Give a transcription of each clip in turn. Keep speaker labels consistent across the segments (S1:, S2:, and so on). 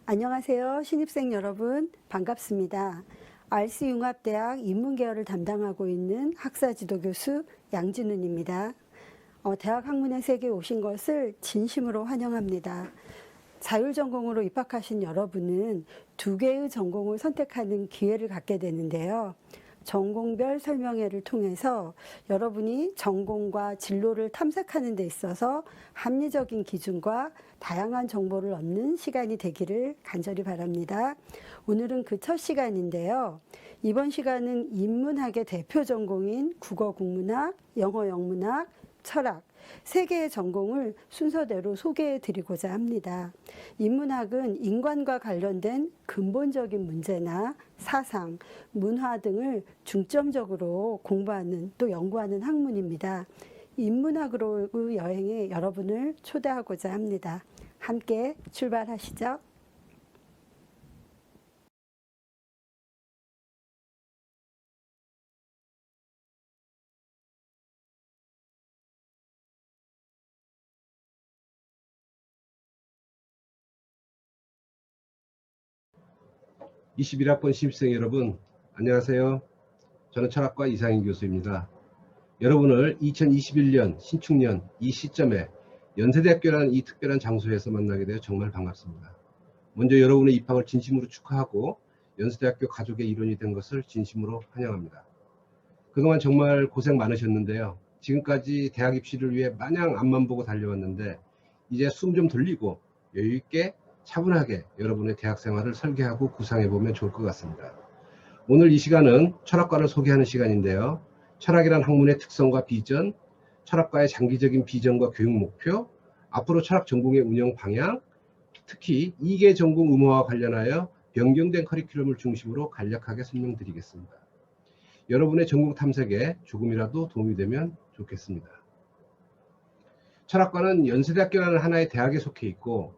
S1: 안녕하세요. 신입생 여러분 반갑습니다. RC융합대학 인문계열을 담당하고 있는 학사지도 교수 양진훈입니다. 대학 학문의 세계에 오신 것을 진심으로 환영합니다. 자율전공으로 입학하신 여러분은 두 개의 전공을 선택하는 기회를 갖게 되는데요. 전공별 설명회를 통해서 여러분이 전공과 진로를 탐색하는 데 있어서 합리적인 기준과 다양한 정보를 얻는 시간이 되기를 간절히 바랍니다. 오늘은 그 첫 시간인데요. 이번 시간은 인문학의 대표 전공인 국어 국문학, 영어 영문학, 철학, 세 개의 전공을 순서대로 소개해 드리고자 합니다. 인문학은 인간과 관련된 근본적인 문제나 사상, 문화 등을 중점적으로 공부하는 또 연구하는 학문입니다. 인문학으로의 여행에 여러분을 초대하고자 합니다. 함께 출발하시죠.
S2: 21학번 신입생 여러분, 안녕하세요. 저는 철학과 이상인 교수입니다. 여러분을 2021년 신축년 이 시점에 연세대학교라는 이 특별한 장소에서 만나게 되어 정말 반갑습니다. 먼저 여러분의 입학을 진심으로 축하하고 연세대학교 가족의 일원이 된 것을 진심으로 환영합니다. 그동안 정말 고생 많으셨는데요. 지금까지 대학 입시를 위해 마냥 앞만 보고 달려왔는데 이제 숨 좀 돌리고 여유있게 차분하게 여러분의 대학 생활을 설계하고 구상해보면 좋을 것 같습니다. 오늘 이 시간은 철학과를 소개하는 시간인데요. 철학이란 학문의 특성과 비전, 철학과의 장기적인 비전과 교육 목표, 앞으로 철학 전공의 운영 방향, 특히 2개 전공 의무화와 관련하여 변경된 커리큘럼을 중심으로 간략하게 설명드리겠습니다. 여러분의 전공 탐색에 조금이라도 도움이 되면 좋겠습니다. 철학과는 연세대학교라는 하나의 대학에 속해 있고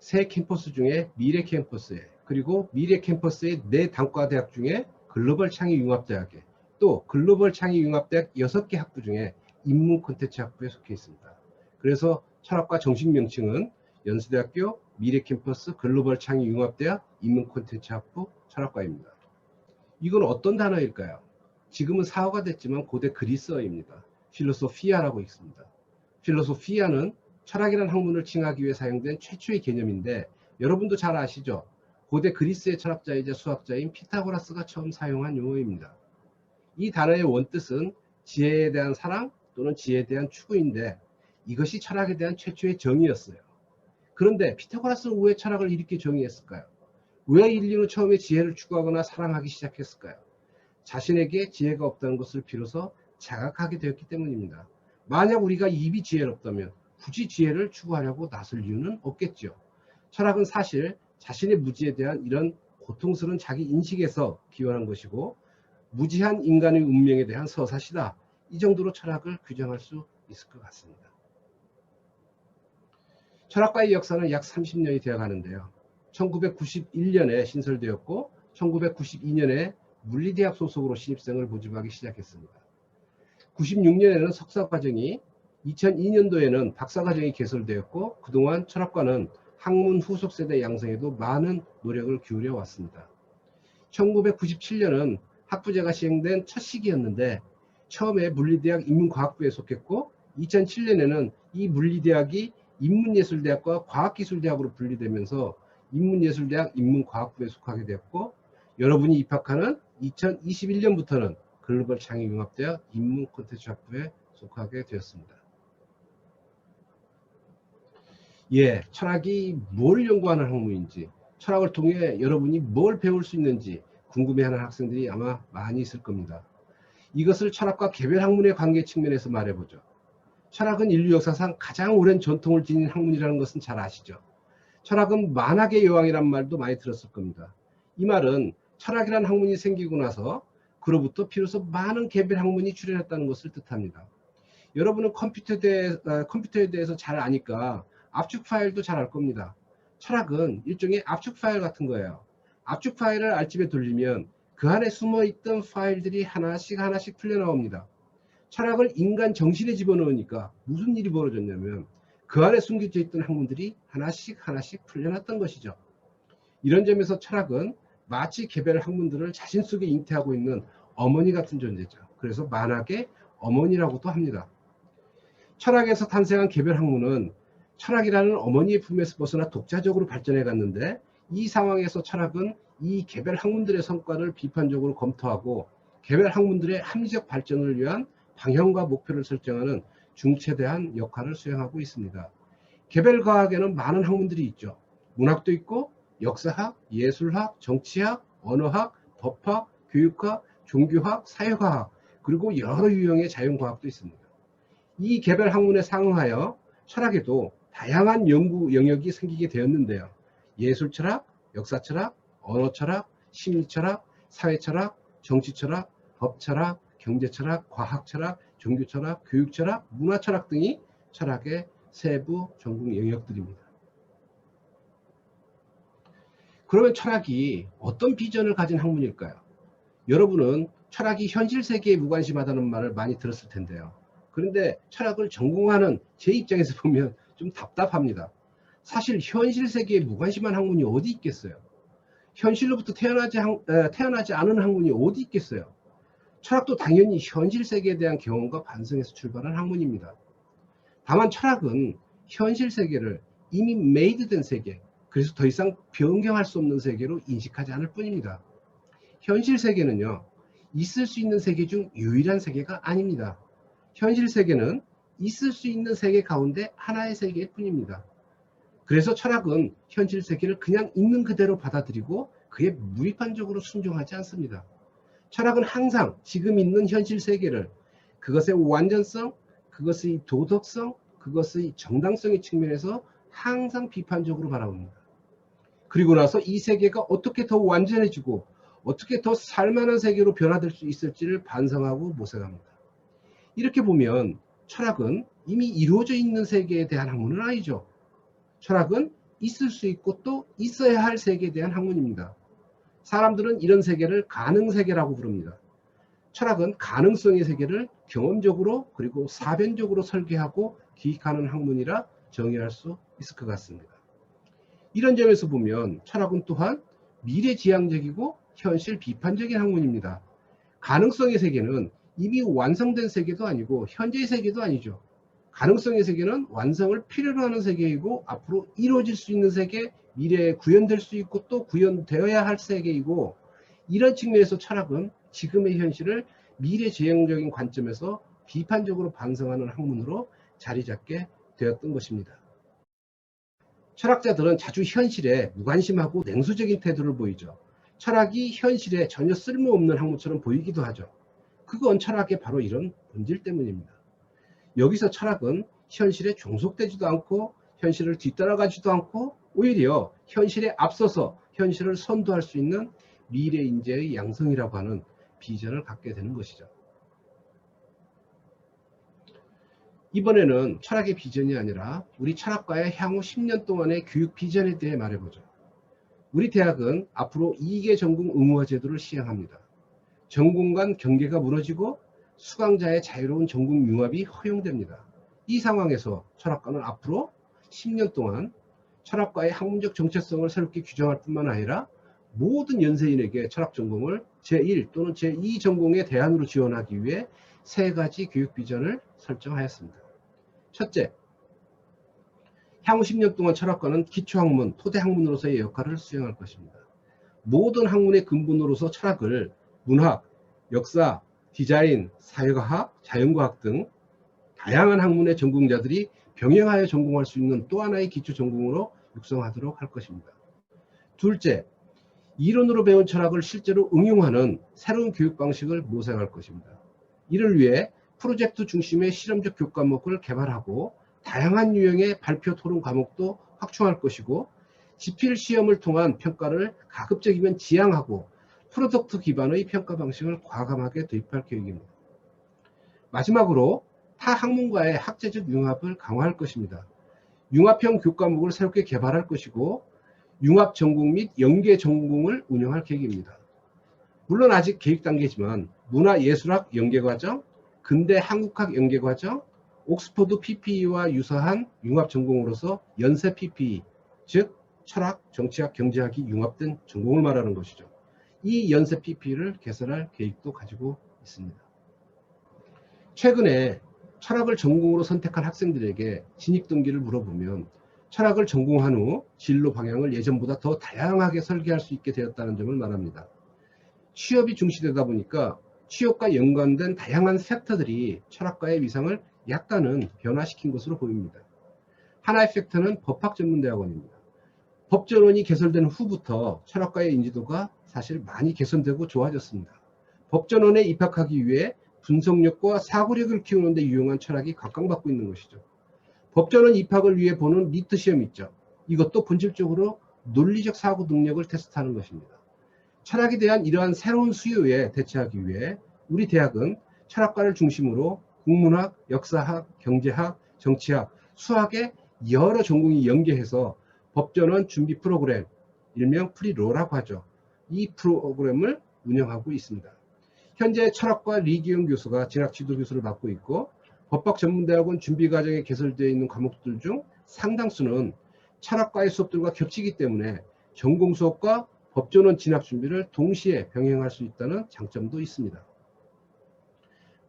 S2: 새 캠퍼스 중에 미래 캠퍼스에, 그리고 미래 캠퍼스의 내 단과 대학 중에 글로벌 창의융합대학에, 또 글로벌 창의융합대학 6개 학부 중에 인문 콘텐츠 학부에 속해 있습니다. 그래서 철학과 정식 명칭은 연세대학교 미래 캠퍼스 글로벌 창의융합대학 인문 콘텐츠 학부 철학과입니다. 이건 어떤 단어일까요? 지금은 사어가 됐지만 고대 그리스어입니다. 필로소피아라고 있습니다. 필로소피아는 철학이라는 학문을 칭하기 위해 사용된 최초의 개념인데 여러분도 잘 아시죠? 고대 그리스의 철학자이자 수학자인 피타고라스가 처음 사용한 용어입니다. 이 단어의 원뜻은 지혜에 대한 사랑 또는 지혜에 대한 추구인데 이것이 철학에 대한 최초의 정의였어요. 그런데 피타고라스는 왜 철학을 이렇게 정의했을까요? 왜 인류는 처음에 지혜를 추구하거나 사랑하기 시작했을까요? 자신에게 지혜가 없다는 것을 비로소 자각하게 되었기 때문입니다. 만약 우리가 입이 지혜롭다면 굳이 지혜를 추구하려고 나설 이유는 없겠죠. 철학은 사실 자신의 무지에 대한 이런 고통스러운 자기 인식에서 기원한 것이고 무지한 인간의 운명에 대한 서사시다. 이 정도로 철학을 규정할 수 있을 것 같습니다. 철학과의 역사는 약 30년이 되어 가는데요. 1991년에 신설되었고 1992년에 물리대학 소속으로 신입생을 모집하기 시작했습니다. 96년에는 석사과정이, 2002년도에는 박사과정이 개설되었고 그동안 철학과는 학문 후속 세대 양성에도 많은 노력을 기울여 왔습니다. 1997년은 학부제가 시행된 첫 시기였는데 처음에 물리대학 인문과학부에 속했고 2007년에는 이 물리대학이 인문예술대학과 과학기술대학으로 분리되면서 인문예술대학 인문과학부에 속하게 되었고 여러분이 입학하는 2021년부터는 글로벌 창의융합대학 인문 콘텐츠 학부에 속하게 되었습니다. 철학이 뭘 연구하는 학문인지, 철학을 통해 여러분이 뭘 배울 수 있는지 궁금해하는 학생들이 아마 많이 있을 겁니다. 이것을 철학과 개별 학문의 관계 측면에서 말해보죠. 철학은 인류 역사상 가장 오랜 전통을 지닌 학문이라는 것은 잘 아시죠? 철학은 만학의 여왕이란 말도 많이 들었을 겁니다. 이 말은 철학이라는 학문이 생기고 나서 그로부터 비로소 많은 개별 학문이 출현했다는 것을 뜻합니다. 여러분은 컴퓨터에 대해서 잘 아니까 압축 파일도 잘 알 겁니다. 철학은 일종의 압축 파일 같은 거예요. 압축 파일을 알집에 돌리면 그 안에 숨어있던 파일들이 하나씩 풀려 나옵니다. 철학을 인간 정신에 집어넣으니까 무슨 일이 벌어졌냐면 그 안에 숨겨져 있던 학문들이 하나씩 풀려났던 것이죠. 이런 점에서 철학은 마치 개별 학문들을 자신 속에 잉태하고 있는 어머니 같은 존재죠. 그래서 만학의 어머니라고도 합니다. 철학에서 탄생한 개별 학문은 철학이라는 어머니의 품에서 벗어나 독자적으로 발전해 갔는데, 이 상황에서 철학은 이 개별 학문들의 성과를 비판적으로 검토하고 개별 학문들의 합리적 발전을 위한 방향과 목표를 설정하는 중체대한 역할을 수행하고 있습니다. 개별 과학에는 많은 학문들이 있죠. 문학도 있고 역사학, 예술학, 정치학, 언어학, 법학, 교육학, 종교학, 사회과학, 그리고 여러 유형의 자연과학도 있습니다. 이 개별 학문에 상응하여 철학에도 다양한 연구 영역이 생기게 되었는데요. 예술철학, 역사철학, 언어철학, 심리철학, 사회철학, 정치철학, 법철학, 경제철학, 과학철학, 종교철학, 교육철학, 문화철학 등이 철학의 세부 전공 영역들입니다. 그러면 철학이 어떤 비전을 가진 학문일까요? 여러분은 철학이 현실 세계에 무관심하다는 말을 많이 들었을 텐데요. 그런데 철학을 전공하는 제 입장에서 보면 좀 답답합니다. 사실 현실 세계에 무관심한 학문이 어디 있겠어요? 현실로부터 태어나지 않은 학문이 어디 있겠어요? 철학도 당연히 현실 세계에 대한 경험과 반성에서 출발한 학문입니다. 다만 철학은 현실 세계를 이미 made 된 세계, 그래서 더 이상 변경할 수 없는 세계로 인식하지 않을 뿐입니다. 현실 세계는요, 있을 수 있는 세계 중 유일한 세계가 아닙니다. 현실 세계는 있을 수 있는 세계 가운데 하나의 세계일 뿐입니다. 그래서 철학은 현실 세계를 그냥 있는 그대로 받아들이고 그에 무비판적으로 순종하지 않습니다. 철학은 항상 지금 있는 현실 세계를 그것의 완전성, 그것의 도덕성, 그것의 정당성의 측면에서 항상 비판적으로 바라봅니다. 그리고 나서 이 세계가 어떻게 더 완전해지고 어떻게 더 살만한 세계로 변화될 수 있을지를 반성하고 모색합니다. 이렇게 보면 철학은 이미 이루어져 있는 세계에 대한 학문은 아니죠. 철학은 있을 수 있고 또 있어야 할 세계에 대한 학문입니다. 사람들은 이런 세계를 가능세계라고 부릅니다. 철학은 가능성의 세계를 경험적으로 그리고 사변적으로 설계하고 기획하는 학문이라 정의할 수 있을 것 같습니다. 이런 점에서 보면 철학은 또한 미래지향적이고 현실 비판적인 학문입니다. 가능성의 세계는 이미 완성된 세계도 아니고 현재의 세계도 아니죠. 가능성의 세계는 완성을 필요로 하는 세계이고 앞으로 이루어질 수 있는 세계, 미래에 구현될 수 있고 또 구현되어야 할 세계이고, 이런 측면에서 철학은 지금의 현실을 미래지향적인 관점에서 비판적으로 반성하는 학문으로 자리 잡게 되었던 것입니다. 철학자들은 자주 현실에 무관심하고 냉소적인 태도를 보이죠. 철학이 현실에 전혀 쓸모없는 학문처럼 보이기도 하죠. 그건 철학의 바로 이런 본질 때문입니다. 여기서 철학은 현실에 종속되지도 않고 현실을 뒤따라가지도 않고 오히려 현실에 앞서서 현실을 선도할 수 있는 미래 인재의 양성이라고 하는 비전을 갖게 되는 것이죠. 이번에는 철학의 비전이 아니라 우리 철학과의 향후 10년 동안의 교육 비전에 대해 말해보죠. 우리 대학은 앞으로 2개 전공 의무화 제도를 시행합니다. 전공 간 경계가 무너지고 수강자의 자유로운 전공 융합이 허용됩니다. 이 상황에서 철학과는 앞으로 10년 동안 철학과의 학문적 정체성을 새롭게 규정할 뿐만 아니라 모든 연세인에게 철학 전공을 제1 또는 제2 전공의 대안으로 지원하기 위해 3가지 교육 비전을 설정하였습니다. 첫째, 향후 10년 동안 철학과는 기초학문, 토대학문으로서의 역할을 수행할 것입니다. 모든 학문의 근본으로서 철학을 문학, 역사, 디자인, 사회과학, 자연과학 등 다양한 학문의 전공자들이 병행하여 전공할 수 있는 또 하나의 기초 전공으로 육성하도록 할 것입니다. 둘째, 이론으로 배운 철학을 실제로 응용하는 새로운 교육 방식을 모색할 것입니다. 이를 위해 프로젝트 중심의 실험적 교과목을 개발하고 다양한 유형의 발표 토론 과목도 확충할 것이고, 지필 시험을 통한 평가를 가급적이면 지향하고 프로덕트 기반의 평가 방식을 과감하게 도입할 계획입니다. 마지막으로 타 학문과의 학제적 융합을 강화할 것입니다. 융합형 교과목을 새롭게 개발할 것이고 융합 전공 및 연계 전공을 운영할 계획입니다. 물론 아직 계획 단계지만 문화예술학 연계과정, 근대 한국학 연계과정, 옥스퍼드 PPE와 유사한 융합 전공으로서 연세 PPE, 즉 철학, 정치학, 경제학이 융합된 전공을 말하는 것이죠. 이 연세 PP를 개설할 계획도 가지고 있습니다. 최근에 철학을 전공으로 선택한 학생들에게 진입 동기를 물어보면 철학을 전공한 후 진로 방향을 예전보다 더 다양하게 설계할 수 있게 되었다는 점을 말합니다. 취업이 중시되다 보니까 취업과 연관된 다양한 섹터들이 철학과의 위상을 약간은 변화시킨 것으로 보입니다. 하나의 섹터는 법학전문대학원입니다. 법전원이 개설된 후부터 철학과의 인지도가 사실 많이 개선되고 좋아졌습니다. 법전원에 입학하기 위해 분석력과 사고력을 키우는 데 유용한 철학이 각광받고 있는 것이죠. 법전원 입학을 위해 보는 리트 시험 있죠. 이것도 본질적으로 논리적 사고 능력을 테스트하는 것입니다. 철학에 대한 이러한 새로운 수요에 대처하기 위해 우리 대학은 철학과를 중심으로 국문학, 역사학, 경제학, 정치학, 수학의 여러 전공이 연계해서 법전원 준비 프로그램, 일명 프리로라고 하죠. 이 프로그램을 운영하고 있습니다. 현재 철학과 리기용 교수가 진학 지도 교수를 맡고 있고 법학전문대학원 준비과정에 개설되어 있는 과목들 중 상당수는 철학과의 수업들과 겹치기 때문에 전공 수업과 법전원 진학 준비를 동시에 병행할 수 있다는 장점도 있습니다.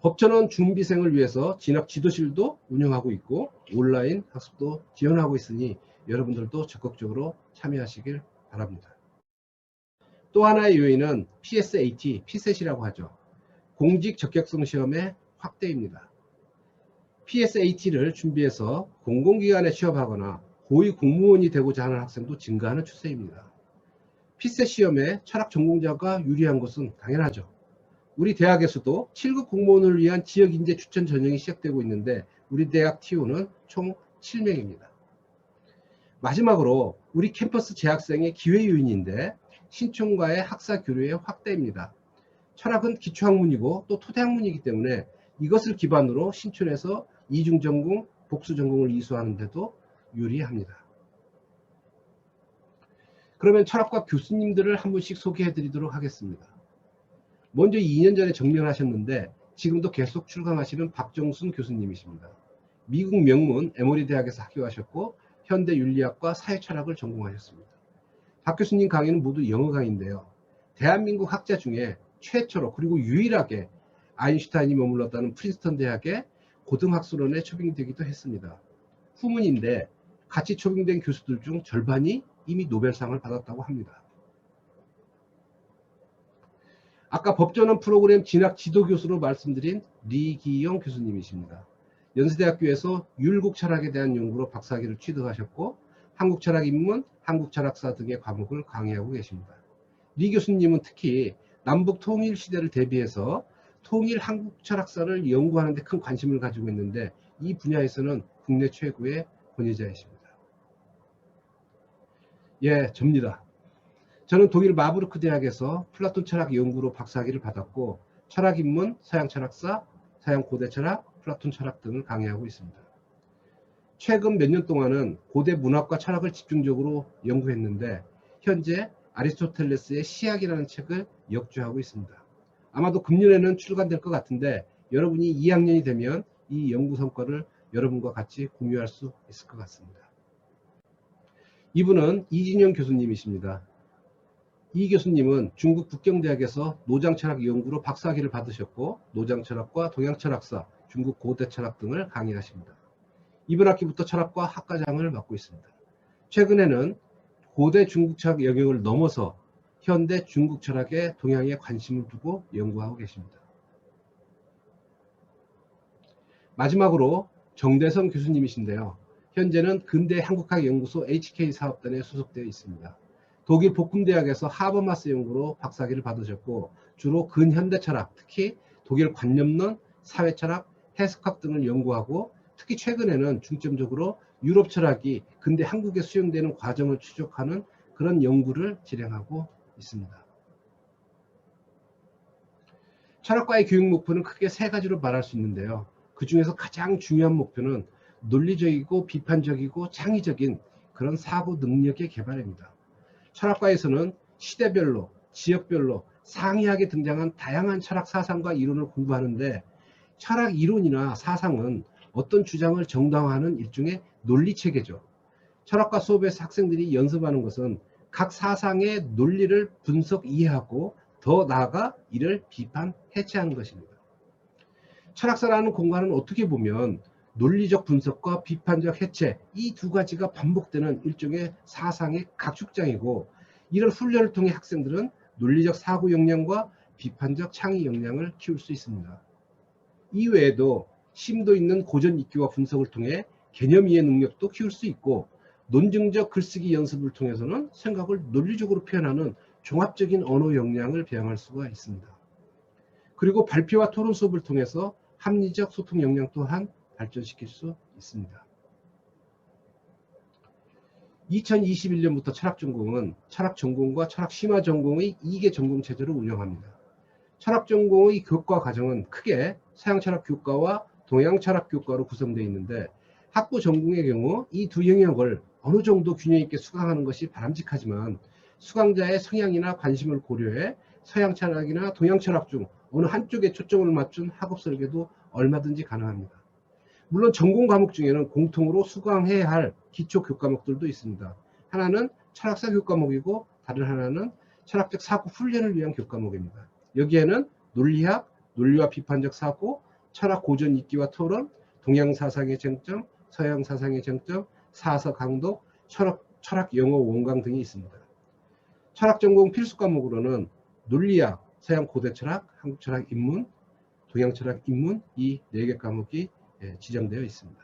S2: 법전원 준비생을 위해서 진학 지도실도 운영하고 있고 온라인 학습도 지원하고 있으니 여러분들도 적극적으로 참여하시길 바랍니다. 또 하나의 요인은 PSAT, PSAT이라고 하죠. 공직 적격성 시험의 확대입니다. PSAT를 준비해서 공공기관에 취업하거나 고위 공무원이 되고자 하는 학생도 증가하는 추세입니다. PSAT 시험에 철학 전공자가 유리한 것은 당연하죠. 우리 대학에서도 7급 공무원을 위한 지역인재 추천 전형이 시작되고 있는데 우리 대학 TO는 총 7명입니다. 마지막으로 우리 캠퍼스 재학생의 기회 요인인데 신촌과의 학사 교류의 확대입니다. 철학은 기초학문이고 또 토대학문이기 때문에 이것을 기반으로 신촌에서 이중전공, 복수전공을 이수하는 데도 유리합니다. 그러면 철학과 교수님들을 한 분씩 소개해 드리도록 하겠습니다. 먼저 2년 전에 정년을 하셨는데 지금도 계속 출강하시는 박정순 교수님이십니다. 미국 명문 에모리 대학에서 학교하셨고 현대윤리학과 사회철학을 전공하셨습니다. 박 교수님 강의는 모두 영어 강의인데요. 대한민국 학자 중에 최초로 그리고 유일하게 아인슈타인이 머물렀다는 프린스턴 대학의 고등학술원에 초빙되기도 했습니다. 후문인데 같이 초빙된 교수들 중 절반이 이미 노벨상을 받았다고 합니다. 아까 법전원 프로그램 진학 지도교수로 말씀드린 리기영 교수님이십니다. 연세대학교에서 율곡 철학에 대한 연구로 박사학위를 취득하셨고 한국철학 입문, 한국철학사 등의 과목을 강의하고 계십니다. 리 교수님은 특히 남북 통일 시대를 대비해서 통일 한국철학사를 연구하는 데 큰 관심을 가지고 있는데 이 분야에서는 국내 최고의 권위자이십니다. 예, 접니다. 저는 독일 마부르크 대학에서 플라톤 철학 연구로 박사학위를 받았고 철학 입문, 서양 철학사, 서양 고대 철학, 플라톤 철학 등을 강의하고 있습니다. 최근 몇 년 동안은 고대 문학과 철학을 집중적으로 연구했는데 현재 아리스토텔레스의 시학이라는 책을 역주하고 있습니다. 아마도 금년에는 출간될 것 같은데 여러분이 2학년이 되면 이 연구 성과를 여러분과 같이 공유할 수 있을 것 같습니다. 이분은 이진영 교수님이십니다. 이 교수님은 중국 북경대학에서 노장철학 연구로 박사학위를 받으셨고 노장철학과 동양철학사, 중국 고대철학 등을 강의하십니다. 이번 학기부터 철학과 학과장을 맡고 있습니다. 최근에는 고대 중국철학 영역을 넘어서 현대 중국철학의 동향에 관심을 두고 연구하고 계십니다. 마지막으로 정대성 교수님이신데요. 현재는 근대 한국학연구소 HK 사업단에 소속되어 있습니다. 독일 복금대학에서 하버마스 연구로 박사학위를 받으셨고 주로 근현대철학, 특히 독일 관념론, 사회철학, 해석학 등을 연구하고 특히 최근에는 중점적으로 유럽 철학이 근대 한국에 수용되는 과정을 추적하는 그런 연구를 진행하고 있습니다. 철학과의 교육 목표는 크게 세 가지로 말할 수 있는데요. 그 중에서 가장 중요한 목표는 논리적이고 비판적이고 창의적인 그런 사고 능력의 개발입니다. 철학과에서는 시대별로, 지역별로 상이하게 등장한 다양한 철학 사상과 이론을 공부하는데 철학 이론이나 사상은 어떤 주장을 정당화하는 일종의 논리체계죠. 철학과 수업에서 학생들이 연습하는 것은 각 사상의 논리를 분석, 이해하고 더 나아가 이를 비판, 해체하는 것입니다. 철학사라는 공간은 어떻게 보면 논리적 분석과 비판적 해체, 이 두 가지가 반복되는 일종의 사상의 각축장이고, 이런 훈련을 통해 학생들은 논리적 사고 역량과 비판적 창의 역량을 키울 수 있습니다. 이외에도 심도 있는 고전 읽기와 분석을 통해 개념 이해 능력도 키울 수 있고, 논증적 글쓰기 연습을 통해서는 생각을 논리적으로 표현하는 종합적인 언어 역량을 배양할 수가 있습니다. 그리고 발표와 토론 수업을 통해서 합리적 소통 역량 또한 발전시킬 수 있습니다. 2021년부터 철학전공은 철학전공과 철학심화 전공의 2개 전공 체제를 운영합니다. 철학전공의 교과 과정은 크게 서양철학 교과와 동양철학 교과로 구성되어 있는데, 학부 전공의 경우 이 두 영역을 어느 정도 균형 있게 수강하는 것이 바람직하지만, 수강자의 성향이나 관심을 고려해 서양철학이나 동양철학 중 어느 한쪽에 초점을 맞춘 학업 설계도 얼마든지 가능합니다. 물론 전공 과목 중에는 공통으로 수강해야 할 기초 교과목들도 있습니다. 하나는 철학사 교과목이고 다른 하나는 철학적 사고 훈련을 위한 교과목입니다. 여기에는 논리학, 논리와 비판적 사고, 철학 고전 읽기와 토론, 동양 사상의 쟁점, 서양 사상의 쟁점, 사서 강독, 철학 영어 원강 등이 있습니다. 철학 전공 필수 과목으로는 논리학, 서양 고대 철학, 한국 철학 입문, 동양 철학 입문, 이 4개 과목이 지정되어 있습니다.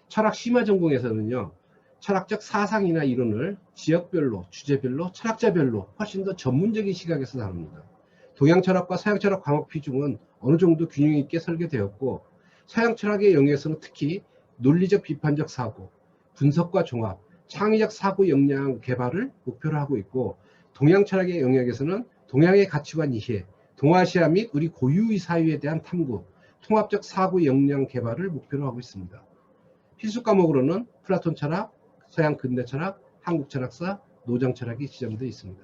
S2: 철학 심화 전공에서는요, 철학적 사상이나 이론을 지역별로, 주제별로, 철학자별로 훨씬 더 전문적인 시각에서 다룹니다. 동양 철학과 서양 철학 과목 비중은 어느 정도 균형 있게 설계되었고, 서양 철학의 영역에서는 특히 논리적 비판적 사고, 분석과 종합, 창의적 사고 역량 개발을 목표로 하고 있고, 동양 철학의 영역에서는 동양의 가치관 이해, 동아시아 및 우리 고유의 사유에 대한 탐구, 통합적 사고 역량 개발을 목표로 하고 있습니다. 필수 과목으로는 플라톤 철학, 서양 근대 철학, 한국 철학사, 노장 철학이 지정되어 있습니다.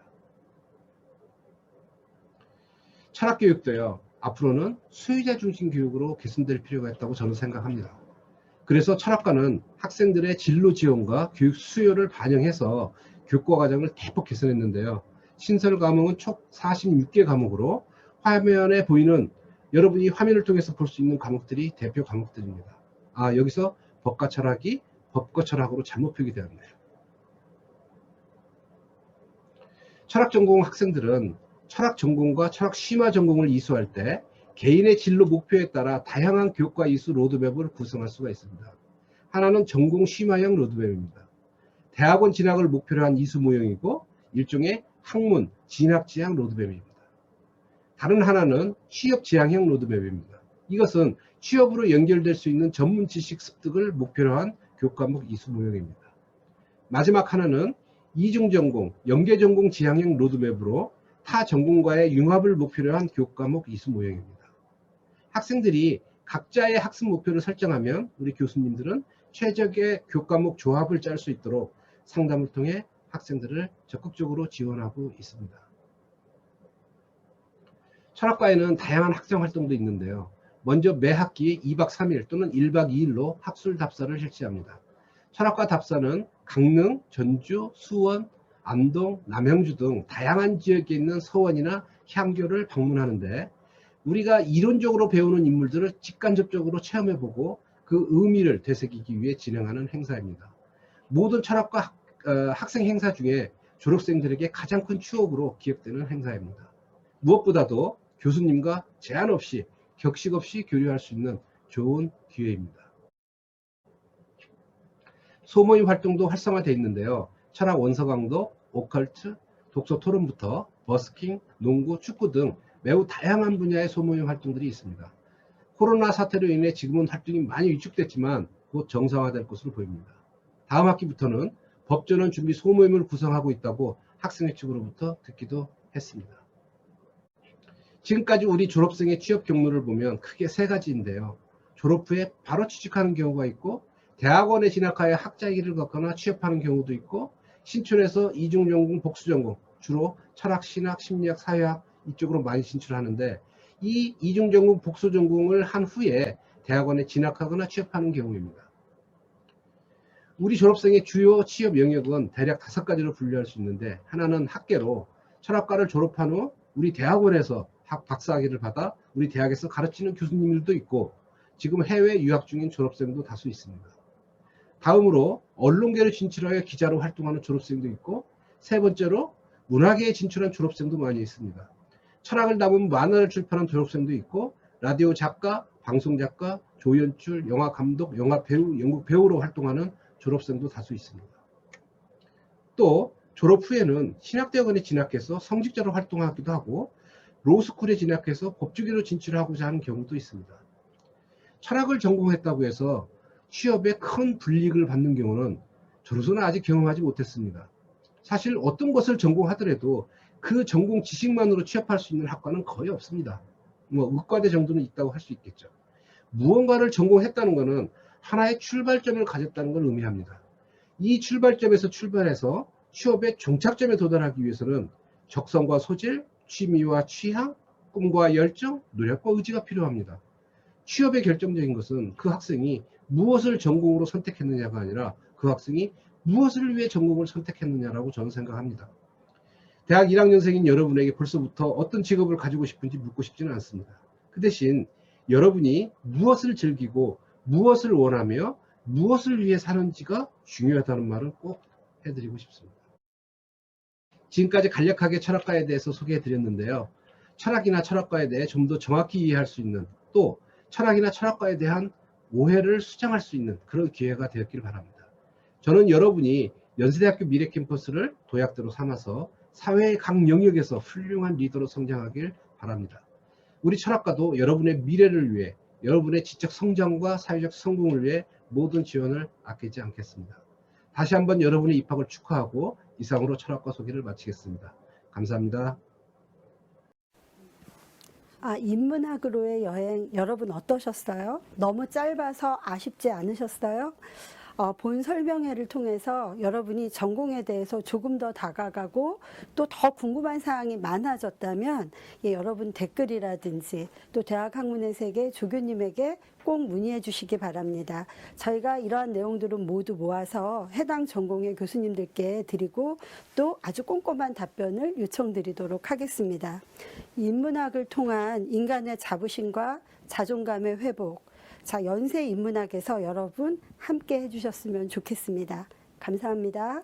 S2: 철학 교육도요, 앞으로는 수요자 중심 교육으로 개선될 필요가 있다고 저는 생각합니다. 그래서 철학과는 학생들의 진로 지원과 교육 수요를 반영해서 교과 과정을 대폭 개선했는데요. 신설 과목은 총 46개 과목으로 화면에 보이는, 여러분이 화면을 통해서 볼 수 있는 과목들이 대표 과목들입니다. 여기서 법과 철학이 법과 철학으로 잘못 표기되었네요. 철학 전공 학생들은 철학 전공과 철학 심화 전공을 이수할 때 개인의 진로 목표에 따라 다양한 교과 이수 로드맵을 구성할 수가 있습니다. 하나는 전공 심화형 로드맵입니다. 대학원 진학을 목표로 한 이수 모형이고, 일종의 학문 진학 지향 로드맵입니다. 다른 하나는 취업 지향형 로드맵입니다. 이것은 취업으로 연결될 수 있는 전문 지식 습득을 목표로 한 교과목 이수 모형입니다. 마지막 하나는 이중 전공, 연계 전공 지향형 로드맵으로 타 전공과의 융합을 목표로 한 교과목 이수 모형입니다. 학생들이 각자의 학습 목표를 설정하면 우리 교수님들은 최적의 교과목 조합을 짤 수 있도록 상담을 통해 학생들을 적극적으로 지원하고 있습니다. 철학과에는 다양한 학생 활동도 있는데요. 먼저 매 학기 2박 3일 또는 1박 2일로 학술 답사를 실시합니다. 철학과 답사는 강릉, 전주, 수원, 안동, 남양주 등 다양한 지역에 있는 서원이나 향교를 방문하는데, 우리가 이론적으로 배우는 인물들을 직간접적으로 체험해보고 그 의미를 되새기기 위해 진행하는 행사입니다. 모든 철학과 학생 행사 중에 졸업생들에게 가장 큰 추억으로 기억되는 행사입니다. 무엇보다도 교수님과 제한 없이, 격식 없이 교류할 수 있는 좋은 기회입니다. 소모임 활동도 활성화되어 있는데요. 철학 원서 강독, 오컬트, 독서 토론부터 버스킹, 농구, 축구 등 매우 다양한 분야의 소모임 활동들이 있습니다. 코로나 사태로 인해 지금은 활동이 많이 위축됐지만 곧 정상화될 것으로 보입니다. 다음 학기부터는 법전원 준비 소모임을 구성하고 있다고 학생회 측으로부터 듣기도 했습니다. 지금까지 우리 졸업생의 취업 경로를 보면 크게 3가지인데요. 졸업 후에 바로 취직하는 경우가 있고, 대학원에 진학하여 학자의 길을 걷거나 취업하는 경우도 있고, 신촌에서 이중전공, 복수전공, 주로 철학, 신학, 심리학, 사회학 이쪽으로 많이 진출하는데, 이 이중전공, 복수전공을 한 후에 대학원에 진학하거나 취업하는 경우입니다. 우리 졸업생의 주요 취업 영역은 대략 5가지로 분류할 수 있는데, 하나는 학계로 철학과를 졸업한 후 우리 대학원에서 박사학위를 받아 우리 대학에서 가르치는 교수님들도 있고, 지금 해외 유학 중인 졸업생도 다수 있습니다. 다음으로 언론계를 진출하여 기자로 활동하는 졸업생도 있고, 세 번째로 문화계에 진출한 졸업생도 많이 있습니다. 철학을 담은 만화를 출판한 졸업생도 있고, 라디오 작가, 방송 작가, 조연출, 영화 감독, 영화 배우, 연극 배우로 활동하는 졸업생도 다수 있습니다. 또 졸업 후에는 신학대학원에 진학해서 성직자로 활동하기도 하고, 로스쿨에 진학해서 법조계로 진출하고자 하는 경우도 있습니다. 철학을 전공했다고 해서 취업에 큰 불이익을 받는 경우는 저로서는 아직 경험하지 못했습니다. 사실 어떤 것을 전공하더라도 그 전공 지식만으로 취업할 수 있는 학과는 거의 없습니다. 의과대 정도는 있다고 할 수 있겠죠. 무언가를 전공했다는 것은 하나의 출발점을 가졌다는 걸 의미합니다. 이 출발점에서 출발해서 취업의 종착점에 도달하기 위해서는 적성과 소질, 취미와 취향, 꿈과 열정, 노력과 의지가 필요합니다. 취업의 결정적인 것은 그 학생이 무엇을 전공으로 선택했느냐가 아니라 그 학생이 무엇을 위해 전공을 선택했느냐라고 저는 생각합니다. 대학 1학년생인 여러분에게 벌써부터 어떤 직업을 가지고 싶은지 묻고 싶지는 않습니다. 그 대신 여러분이 무엇을 즐기고 무엇을 원하며 무엇을 위해 사는지가 중요하다는 말은 꼭 해드리고 싶습니다. 지금까지 간략하게 철학과에 대해서 소개해 드렸는데요. 철학이나 철학과에 대해 좀 더 정확히 이해할 수 있는, 또 철학이나 철학과에 대한 오해를 수정할 수 있는 그런 기회가 되었길 바랍니다. 저는 여러분이 연세대학교 미래캠퍼스를 도약대로 삼아서 사회의 각 영역에서 훌륭한 리더로 성장하길 바랍니다. 우리 철학과도 여러분의 미래를 위해, 여러분의 지적 성장과 사회적 성공을 위해 모든 지원을 아끼지 않겠습니다. 다시 한번 여러분의 입학을 축하하고 이상으로 철학과 소개를 마치겠습니다. 감사합니다.
S1: 인문학으로의 여행 여러분 어떠셨어요? 너무 짧아서 아쉽지 않으셨어요? 본 설명회를 통해서 여러분이 전공에 대해서 조금 더 다가가고 또 더 궁금한 사항이 많아졌다면 여러분 댓글이라든지 또 대학학문의 세계 조교님에게 꼭 문의해 주시기 바랍니다. 저희가 이러한 내용들은 모두 모아서 해당 전공의 교수님들께 드리고 또 아주 꼼꼼한 답변을 요청드리도록 하겠습니다. 인문학을 통한 인간의 자부심과 자존감의 회복, 연세 인문학에서 여러분 함께 해주셨으면 좋겠습니다. 감사합니다.